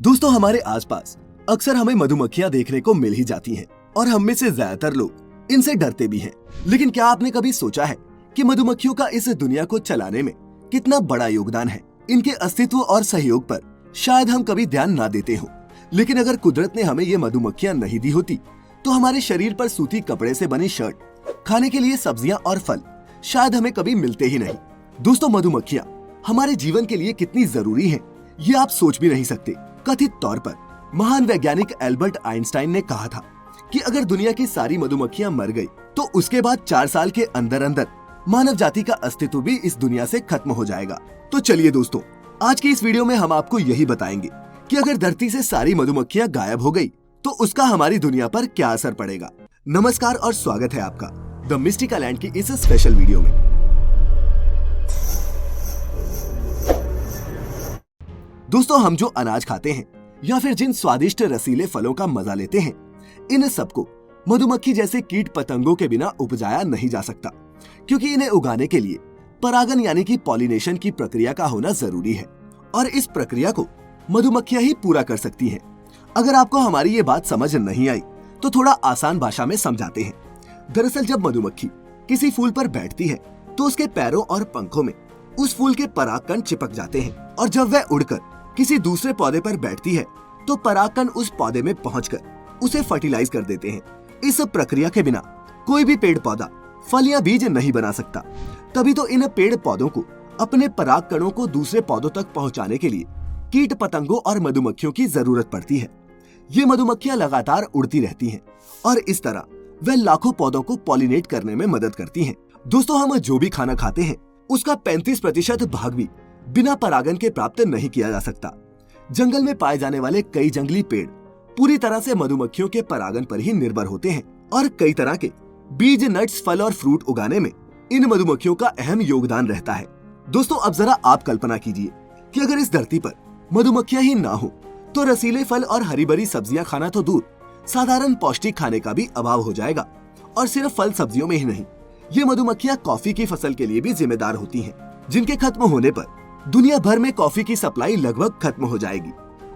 दोस्तों, हमारे आसपास अक्सर हमें मधुमक्खियां देखने को मिल ही जाती हैं और हम में से ज्यादातर लोग इनसे डरते भी हैं। लेकिन क्या आपने कभी सोचा है कि मधुमक्खियों का इस दुनिया को चलाने में कितना बड़ा योगदान है? इनके अस्तित्व और सहयोग पर शायद हम कभी ध्यान ना देते हो, लेकिन अगर कुदरत ने हमें ये मधुमक्खियां नहीं दी होती तो हमारे शरीर पर सूती कपड़े से बनी शर्ट, खाने के लिए सब्जियां और फल शायद हमें कभी मिलते ही नहीं। दोस्तों, मधुमक्खियां हमारे जीवन के लिए कितनी जरूरी हैं, ये आप सोच भी नहीं सकते। कथित तौर पर महान वैज्ञानिक एल्बर्ट आइंस्टाइन ने कहा था कि अगर दुनिया की सारी मधुमक्खियां मर गई तो उसके बाद 4 साल के अंदर अंदर मानव जाति का अस्तित्व भी इस दुनिया से खत्म हो जाएगा। तो चलिए दोस्तों, आज की इस वीडियो में हम आपको यही बताएंगे कि अगर धरती से सारी मधुमक्खियां गायब हो गई तो उसका हमारी दुनिया पर क्या असर पड़ेगा। नमस्कार और स्वागत है आपका द मिस्टिकल लैंड की इस स्पेशल वीडियो में। दोस्तों, हम जो अनाज खाते हैं या फिर जिन स्वादिष्ट रसीले फलों का मजा लेते हैं, इन सबको मधुमक्खी जैसे कीट पतंगों के बिना उपजाया नहीं जा सकता, क्योंकि इन्हें उगाने के लिए परागन यानी कि पॉलिनेशन की प्रक्रिया का होना जरूरी है और इस प्रक्रिया को मधुमक्खियां ही पूरा कर सकती हैं। अगर आपको हमारी ये बात समझ नहीं आई तो थोड़ा आसान भाषा में समझाते हैं। दरअसल जब मधुमक्खी किसी फूल पर बैठती है तो उसके पैरों और पंखों में उस फूल के परागकण चिपक जाते हैं और जब वह उड़कर किसी दूसरे पौधे पर बैठती है तो परागकण उस पौधे में पहुंचकर उसे फर्टिलाइज कर देते हैं। इस प्रक्रिया के बिना कोई भी पेड़ पौधा फल या बीज नहीं बना सकता। तभी तो इन पेड़ पौधों को अपने परागकणों को दूसरे पौधों तक पहुंचाने के लिए कीट पतंगों और मधुमक्खियों की जरूरत पड़ती है। ये मधुमक्खियां लगातार उड़ती रहती हैं और इस तरह वह लाखों पौधों को पॉलिनेट करने में मदद करती हैं। दोस्तों, हम जो भी खाना खाते हैं उसका 35% भाग भी बिना परागन के प्राप्त नहीं किया जा सकता। जंगल में पाए जाने वाले कई जंगली पेड़ पूरी तरह से मधुमक्खियों के परागन पर ही निर्भर होते हैं और कई तरह के बीज, नट्स, फल और फ्रूट उगाने में इन मधुमक्खियों का अहम योगदान रहता है। दोस्तों, अब जरा आप कल्पना कीजिए कि अगर इस धरती पर मधुमक्खियां ही ना हो तो रसीले फल और हरी भरी सब्जियां खाना तो दूर, साधारण पौष्टिक खाने का भी अभाव हो जाएगा। और सिर्फ फल सब्जियों में ही नहीं, ये मधुमक्खियां कॉफी की फसल के लिए भी जिम्मेदार होती हैं, जिनके खत्म होने पर दुनिया भर में कॉफी की सप्लाई लगभग खत्म हो जाएगी।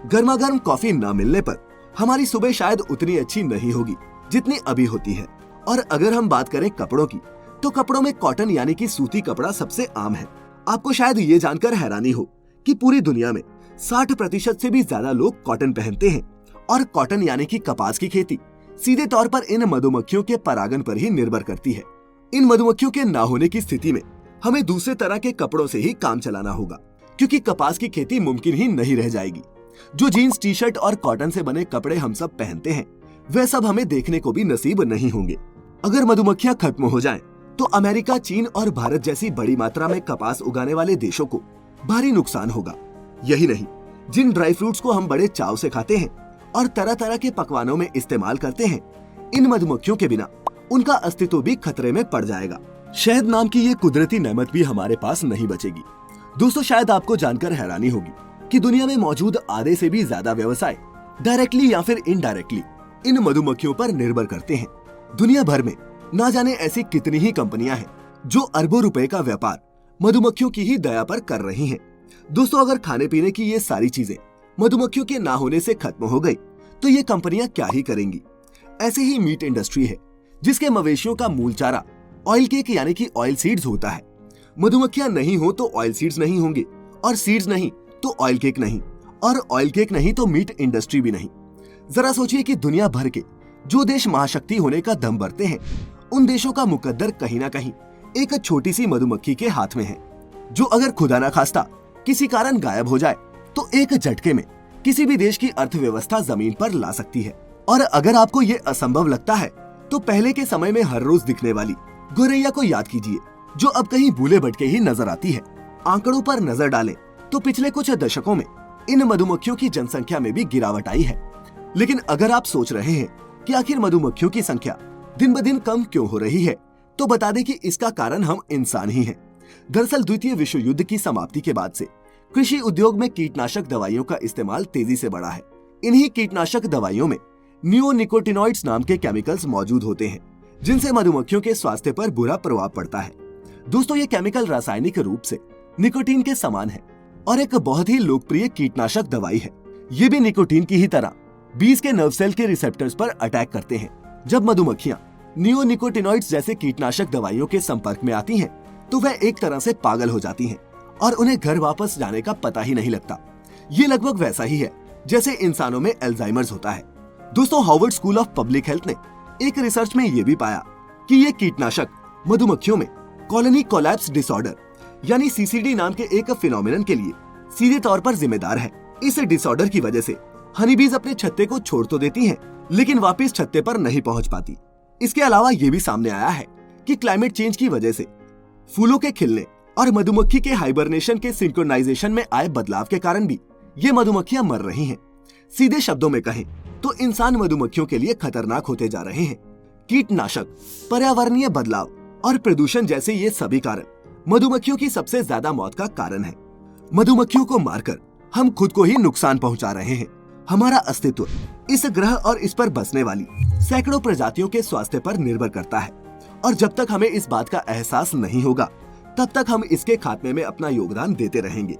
गर्मा गर्म कॉफी न मिलने पर हमारी सुबह शायद उतनी अच्छी नहीं होगी जितनी अभी होती है। और अगर हम बात करें कपड़ों की, तो कपड़ों में कॉटन यानी कि सूती कपड़ा सबसे आम है। आपको शायद ये जानकर हैरानी हो कि पूरी दुनिया में 60% से भी ज्यादा लोग कॉटन पहनते हैं और कॉटन यानी कि कपास की खेती सीधे तौर पर इन मधुमक्खियों के परागन पर ही निर्भर करती है। इन मधुमक्खियों के ना होने की स्थिति में हमें दूसरे तरह के कपड़ों से ही काम चलाना होगा, क्योंकि कपास की खेती मुमकिन ही नहीं रह जाएगी। जो जीन्स, टी शर्ट और कॉटन से बने कपड़े हम सब पहनते हैं, वह सब हमें देखने को भी नसीब नहीं होंगे। अगर मधुमक्खियां खत्म हो जाएं, तो अमेरिका, चीन और भारत जैसी बड़ी मात्रा में कपास उगाने वाले देशों को भारी नुकसान होगा। यही नहीं, जिन ड्राई फ्रूट्स को हम बड़े चाव से खाते हैं और तरह तरह के पकवानों में इस्तेमाल करते हैं, इन मधुमक्खियों के बिना उनका अस्तित्व भी खतरे में पड़ जाएगा। शहद नाम की ये कुदरती नेमत भी हमारे पास नहीं बचेगी। दोस्तों, शायद आपको जानकर हैरानी होगी कि दुनिया में मौजूद आधे से भी ज्यादा व्यवसाय डायरेक्टली या फिर इनडायरेक्टली इन मधुमक्खियों पर निर्भर करते हैं। दुनिया भर में ना जाने ऐसी कितनी ही कंपनियां हैं जो अरबों रुपए का व्यापार मधुमक्खियों की ही दया पर कर रही हैं। दोस्तों, अगर खाने पीने की ये सारी चीजें मधुमक्खियों के ना होने से खत्म हो गई तो ये कंपनियां क्या ही करेंगी। ऐसे ही मीट इंडस्ट्री है, जिसके मवेशियों का मूल चारा ऑयल केक यानी कि ऑयल सीड्स होता है। मधुमक्खियां नहीं हो तो ऑयल सीड्स नहीं होंगे, और सीड्स नहीं तो ऑयल केक नहीं, और ऑयल केक नहीं तो मीट इंडस्ट्री भी नहीं। जरा सोचिए कि दुनिया भर के जो देश महाशक्ति होने का दम भरते हैं, उन देशों का मुकद्दर कहीं ना कहीं एक छोटी सी मधुमक्खी के हाथ में है, जो अगर खुदा ना खास्ता किसी कारण गायब हो जाए तो एक झटके में किसी भी देश की अर्थव्यवस्था जमीन पर ला सकती है। और अगर आपको ये असंभव लगता है तो पहले के समय में हर रोज दिखने वाली गौरैया को याद कीजिए, जो अब कहीं भूले भटके ही नजर आती है। आंकड़ों पर नजर डालें तो पिछले कुछ दशकों में इन मधुमक्खियों की जनसंख्या में भी गिरावट आई है। लेकिन अगर आप सोच रहे हैं कि आखिर मधुमक्खियों की संख्या दिन ब दिन कम क्यों हो रही है, तो बता दें कि इसका कारण हम इंसान ही हैं। दरअसल द्वितीय विश्व युद्ध की समाप्ति के बाद से कृषि उद्योग में कीटनाशक दवाइयों का इस्तेमाल तेजी से बढ़ा है। इन्हीं कीटनाशक दवाइयों में नियोनिकोटिनॉइड्स नाम के केमिकल्स मौजूद होते हैं, जिनसे मधुमक्खियों के स्वास्थ्य पर बुरा प्रभाव पड़ता है। दोस्तों, ये केमिकल रासायनिक रूप से निकोटीन के समान है और एक बहुत ही लोकप्रिय कीटनाशक दवाई है। ये भी निकोटीन की ही तरह बीज के नर्व सेल के रिसेप्टर्स पर अटैक करते हैं। जब मधुमक्खियां नियोनिकोटिनॉइड्स जैसे कीटनाशक दवाइयों के संपर्क में आती हैं, तो वह एक तरह से पागल हो जाती हैं और उन्हें घर वापस जाने का पता ही नहीं लगता। ये लगभग वैसा ही है जैसे इंसानों में एल्जाइमर्स होता है। दोस्तों, Harvard school of public health ने एक रिसर्च में ये भी पाया कि ये कीटनाशक मधुमक्खियों में कॉलोनी कोलैप्स डिसऑर्डर यानी सीसीडी नाम के एक फिनोमिनन के लिए सीधे तौर पर जिम्मेदार है। इस डिसऑर्डर की वजह से हनीबीज अपने छत्ते को छोड़ तो देती हैं, लेकिन वापस छत्ते पर नहीं पहुंच पाती। इसके अलावा ये भी सामने आया है कि क्लाइमेट चेंज की वजह से फूलों के खिलने और मधुमक्खी के हाइबरनेशन के सिंक्रोनाइजेशन में आए बदलाव के कारण भी ये मधुमक्खियां मर रही हैं। सीधे शब्दों में कहें तो इंसान मधुमक्खियों के लिए खतरनाक होते जा रहे हैं। कीटनाशक, पर्यावरणीय बदलाव और प्रदूषण जैसे ये सभी कारण मधुमक्खियों की सबसे ज्यादा मौत का कारण है। मधुमक्खियों को मारकर हम खुद को ही नुकसान पहुंचा रहे हैं। हमारा अस्तित्व इस ग्रह और इस पर बसने वाली सैकड़ों प्रजातियों के स्वास्थ्य पर निर्भर करता है, और जब तक हमें इस बात का एहसास नहीं होगा तब तक हम इसके खात्मे में अपना योगदान देते रहेंगे।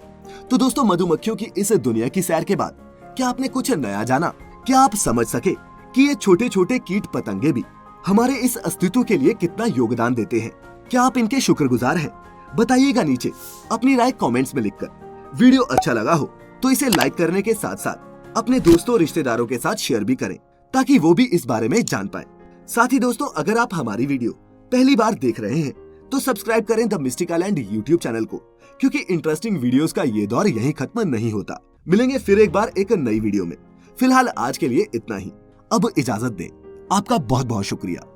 तो दोस्तों, मधुमक्खियों की इस दुनिया की सैर के बाद क्या आपने कुछ नया जाना? क्या आप समझ सके कि ये छोटे छोटे कीट पतंगे भी हमारे इस अस्तित्व के लिए कितना योगदान देते हैं? क्या आप इनके शुक्रगुजार हैं? बताइएगा नीचे अपनी राय कमेंट्स में लिखकर। वीडियो अच्छा लगा हो तो इसे लाइक करने के साथ साथ अपने दोस्तों रिश्तेदारों के साथ शेयर भी करें, ताकि वो भी इस बारे में जान पाए। साथ ही दोस्तों, अगर आप हमारी वीडियो पहली बार देख रहे हैं तो सब्सक्राइब करें the mystical and YouTube channel को, क्योंकि इंटरेस्टिंग वीडियोस का ये दौर यहीं खत्म नहीं होता। मिलेंगे फिर एक बार एक नई वीडियो में। फिलहाल आज के लिए इतना ही। अब इजाजत दें। आपका बहुत बहुत शुक्रिया।